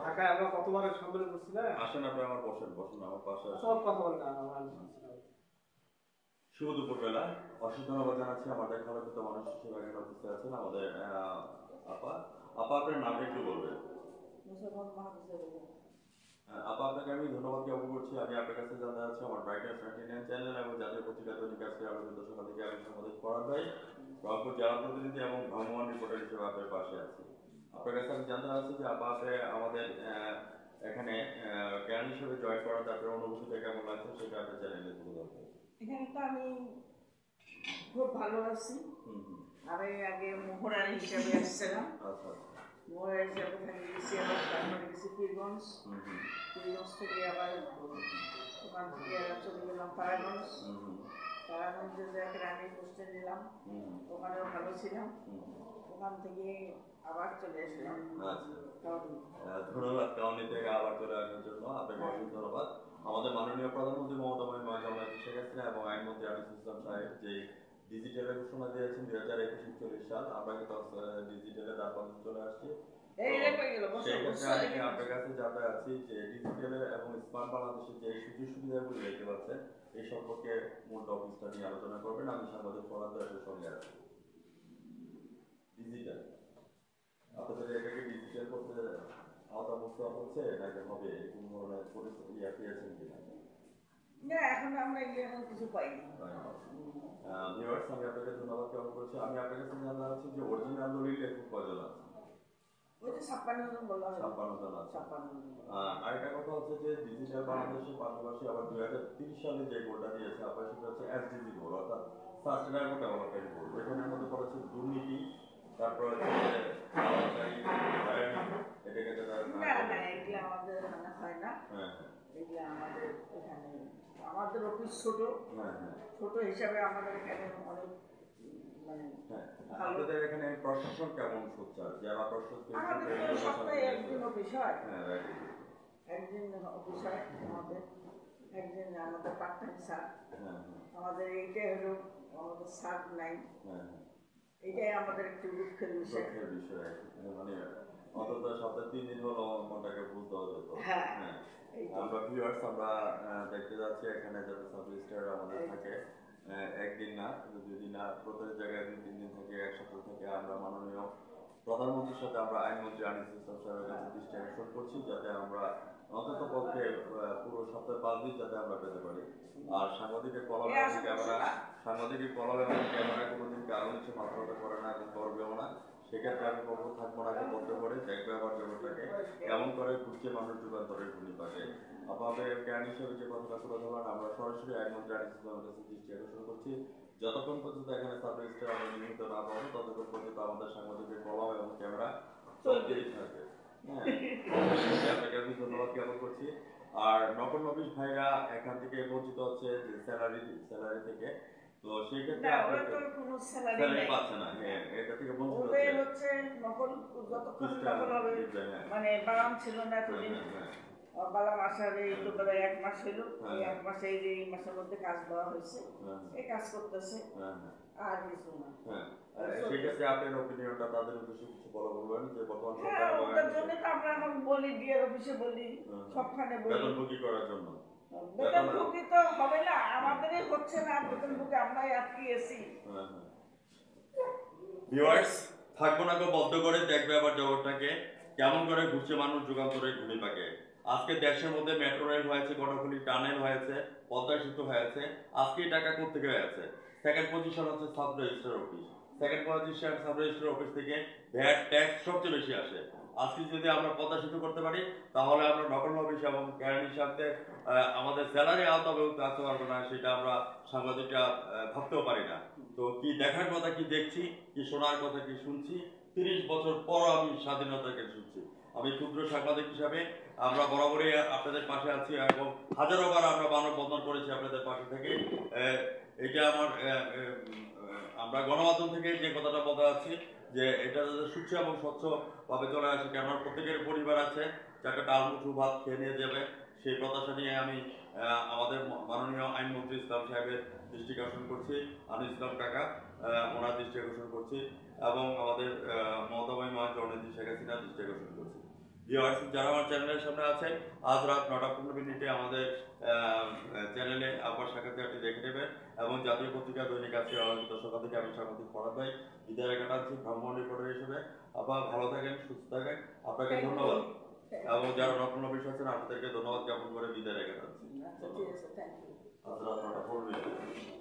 ঢাকায় আমরা কতবার সম্মেলন করছি না? আসেন আপনি আমার বসেন আমার পাশে সব কথা বলেন আমার। শুভ দুপুরবেলা অসংখ্য ধন্যবাদ জানাচ্ছি আমাদের খেলাপিত মানুষ হিসেবে এখানে উপস্থিত আছেন আমাদের আপা আপনার নামটা একটু বলবেন। আপা আপনাকে আমি ধন্যবাদ জ্ঞাপন করছি। আমি আপনার কাছে জানতে চাচ্ছি আমার ব্রাইটনেস 99 চ্যানেল এবং জাতীয় পত্রিকা দৈনিক আজকে আলোচিত সকাল থেকে আমি সাংবাদিক ফরহাদ ভাই, রংপুর জেলা প্রতিনিধি এবং ভ্রাম্যমাণ রিপোর্টার হিসেবে আপনার পাশে আছি। আপনার কাছে আমি জানতে চাচ্ছি যে আপা আপনি আমাদের এখানে জ্ঞান হিসেবে জয়েন করাতে আপনার অনুভূতিটা কেমন লাগছে সেটা আপনার চ্যানেলে তুলে ধরবেন। এখানে তো আমি খুব ভালো আছি। আমি আগে মোহরানি হিসাবে আসছিলাম। মোহরা হিসাবে এখানে গেছি, আবার তারপরে গেছি পীরগঞ্জ। পীরগঞ্জ থেকে আবার ওখান থেকে চলে গেলাম তারাগঞ্জ। তারাগঞ্জে যে একটা রানী পোস্টে নিলাম, ওখানেও ভালো ছিলাম। ওখান থেকে আবার চলে আসলাম। ধন্যবাদ কাউনি থেকে আবার চলে আসার জন্য আপনাকে অসংখ্য ধন্যবাদ। আমাদের মাননীয় প্রধানমন্ত্রী মমতা বন্দ্যোপাধ্যায় শেখ হাসিনা এবং আইনমন্ত্রী আনিস ইসলাম সাহেব যে ডিজিটালের ঘোষণা দিয়েছেন 2021-40 সাল, আমরা কিন্তু ডিজিটালে তার পথে চলে আসছি। সেক্ষেত্রে আপনার কাছে জানতে আছি যে ডিজিটালে এবং স্মার্ট বাংলাদেশের যে সুযোগ সুবিধাগুলি দেখতে পাচ্ছেন এই সম্পর্কে মূল টপিকটা নিয়ে আলোচনা করবেন। আমি সাংবাদিক ফরহাদের সঙ্গে আছি। ডিজিটাল আপনাদের এটাকে ডিজিটাল করতে আওতামুক্ত হচ্ছে নাকি হবে কোন ধরনের পরিস্থিতি পেয়েছেন কিনা? না, এখন আমরা এমন কিছু পাইনি। ভিউয়ার্স, আমি আপনাকে ধন্যবাদ জ্ঞাপন করছি। আমি আপনার কাছে জানতে চাচ্ছি যে অরিজিনাল দলিল লেখক কয়জন আছে? ওই যে 56 জন বললাম। 56 জন আছে। আরেকটা কথা হচ্ছে যে ডিজিটাল বাংলাদেশের পাশাপাশি আবার 2030 সালে যে গোলটা দিয়েছে আপনার সেটা হচ্ছে এসডিজি গোল, অর্থাৎ সাস্টেইনেবল ডেভেলপমেন্ট গোল। এখানের মধ্যে পড়েছে দুর্নীতি, তারপর হচ্ছে এটাকে না এগুলো আমাদের এখানে হয় না। এগুলো আমাদের এখানে আমাদের অফিস ছোট হিসাবে আমাদের এখানে অনেক আপনাদের এখানে প্রশাসন কেমন সোচ্চার? যারা প্রশাসন আমাদের সপ্তাহে একদিন অফিস হয়, একদিন অফিস হয় আমাদের, একদিন আমাদের পার্ট টাইম স্যার। আমাদের এইটাই হলো আমাদের স্যার নাই, এটাই আমাদের একটু দুঃখের বিষয়। মানে অন্তত সপ্তাহে 3 দিন হলো মনটাকে বুঝতে হবে। আমরা ভিউয়ার্স আমরা দেখতে যাচ্ছি এখানে যাতে সাব রেজিস্ট্রার আমাদের থাকে একদিন না 2 দিন না, প্রত্যেক জায়গায় 2-3 দিন থেকে এক সপ্তাহ থেকে আমরা মাননীয় প্রধানমন্ত্রীর সাথে আমরা আইনমন্ত্রী আনিস ইসলাম সাহেবের কাছে দৃষ্টি আকর্ষণ করছি যাতে আমরা অন্তত পক্ষে পুরো সপ্তাহে 5 দিন যাতে আমরা পেতে পারি। আর সাংবাদিকের কলমে এবং ক্যামেরা কোনোদিন কারো নিচে মাথাটা করে না এবং করবেও না। সেক্ষেত্রে আমি বলবো থাকবো না বন্ধ করে দেখবে আবার জগৎটাকে কেমন করে ঘুরছে মানুষ যুগান্তরের ঘূর্ণিপাকে। আপনাদের জ্ঞান হিসেবে যে কথাটা তুলে ধরলেন আমরা সরাসরি আইনমন্ত্রী আনিস ইসলামের কাছে দৃষ্টি আকর্ষণ করছি যতক্ষণ পর্যন্ত এখানে সাব রেজিস্ট্রার আমরা নিয়মিত না পাবো ততক্ষণ পর্যন্ত আমাদের সাংবাদিকের কলম এবং ক্যামেরা চলতেই থাকবে। আপনাকে আমি ধন্যবাদ জ্ঞাপন করছি। আর নকল নবিশ ভাইরা এখান থেকে বঞ্চিত হচ্ছে স্যালারি থেকে, তো সেই ক্ষেত্রে কোনো স্যালারি পাচ্ছে না। এটা থেকে বঞ্চিত হচ্ছে নকল যতক্ষণ নকল হবে, মানে বারাম ছিল না এতদিন, বালাম আসার এই তো প্রায় 1 মাস হলো, এই 1 মাসে এই মাসের মধ্যে কাজ দেওয়া হয়েছে, এই কাজ করতেছে আর কিছু না। সেক্ষেত্রে আপনার অপিনিয়নটা তাদের উদ্দেশ্যে কিছু বলবেন যে বর্তমান সরকারের জন্য তো আমরা এখন বলি ডিআর অফিসে বলি, সবখানে বলি বেতনভোগী করার জন্য। বেতনভোগী তো হবে না, আমাদেরই হচ্ছে না বেতনভোগী, আমরাই আটকিয়েছি। ভিউয়ার্স, থাকবো না বদ্ধ করে দেখবে আবার জগৎটাকে কেমন করে ঘুরছে মানুষ যুগান্তরের ঘূর্ণিপাকে। আজকে দেশের মধ্যে মেট্রো রেল হয়েছে, গণকুলি টানেল হয়েছে, পদ্মা সেতু হয়েছে, আজকে টাকা কোথেকে হয়েছে? সেকেন্ড পজিশন হচ্ছে sub registrar office. Second position sub registrar office থেকে ভ্যাট ট্যাক্স সবচেয়ে বেশি আসে। আজকে যদি আমরা পদ্মা সেতু করতে পারি তাহলে আমরা নকল অফিস এবং কেরানির সাথে আমাদের স্যালারি আওতাভুক্ত আসতে পারবো না, সেটা আমরা সাংবাদিকরা ভাবতেও পারি না। তো কি দেখার কথা কি দেখছি, কি শোনার কথা কি শুনছি, 30 বছর পর আমি স্বাধীনতাকে শুনছি। আমি ক্ষুদ্র সাংবাদিক হিসাবে আমরা বরাবরই আপনাদের পাশে আছি এবং হাজারোবার আমরা মানববন্ধন করেছি আপনাদের পাশে থেকে। এটা আমার আমরা গণমাধ্যম থেকে যে কথাটা বলতে যাচ্ছি যে এটা যাতে সুস্থ এবং স্বচ্ছভাবে চলে আসে, কেননা প্রত্যেকের পরিবার আছে যাকে ডাল মুঠো ভাত খেয়ে নিয়ে যাবে, সেই প্রত্যাশা নিয়ে আমি আমাদের মাননীয় আইনমন্ত্রী ইসলাম সাহেবের দৃষ্টি আকর্ষণ করছি, আনিস ইসলাম কাকা ওনার দৃষ্টি আকর্ষণ করছি এবং আমাদের মমতা বন্দ্যোপাধ্যায় জননেত্রী শেখ হাসিনার দৃষ্টি আকর্ষণ করছি। ভিউয়ার্স যারা আমার চ্যানেলের সামনে আছেন, আজ রাত 9:15 আমাদের চ্যানেলে আবার সাক্ষাৎকারটি দেখে নেবেন এবং জাতীয় পত্রিকা দৈনিক আজকের আলোচিত সকাল থেকে আমি সাংবাদিক ফরাদ ভাই বিদায় কাটাচ্ছি ভ্রমণ রিপোর্টার হিসেবে। আবার ভালো থাকেন, সুস্থ থাকেন, আপনাকে ধন্যবাদ এবং যারা নতুন অফিস আছেন আপনাদেরকে ধন্যবাদ জ্ঞাপন করে বিদায় রেখে যাচ্ছি। আচ্ছা ঠিক আছে, থ্যাংক ইউ। আজ রাত 9:15